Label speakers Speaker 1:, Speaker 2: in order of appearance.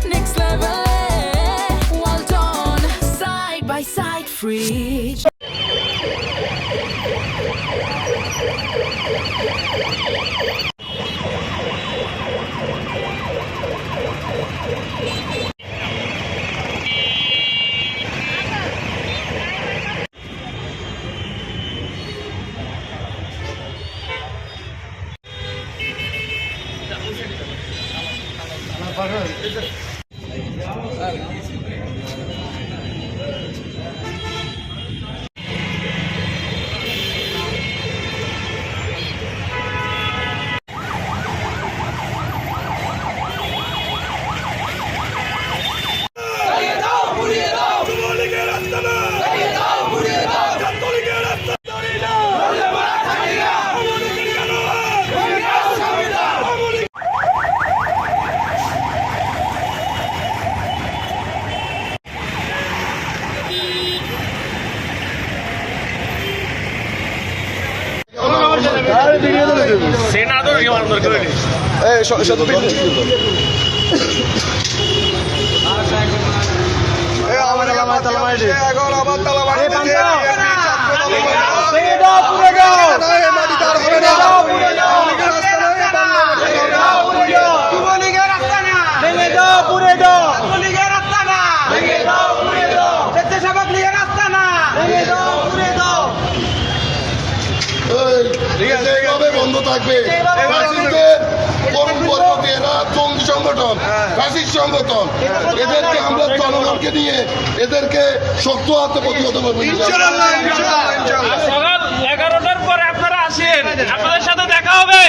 Speaker 1: Next level, well done, side by side, free.
Speaker 2: Senador gimana menurut ini?
Speaker 3: Satu pintu. Alamat ini. Alamat ini. বন্ধ থাকবে এরা জঙ্গি সংগঠন, fascist সংগঠন, এদেরকে আমরা জনগণকে নিয়ে এদেরকে শক্ত হাতে প্রতিহত করবো।
Speaker 2: সকাল 11টার পরে আপনারা আসেন, আপনাদের সাথে দেখা হবে।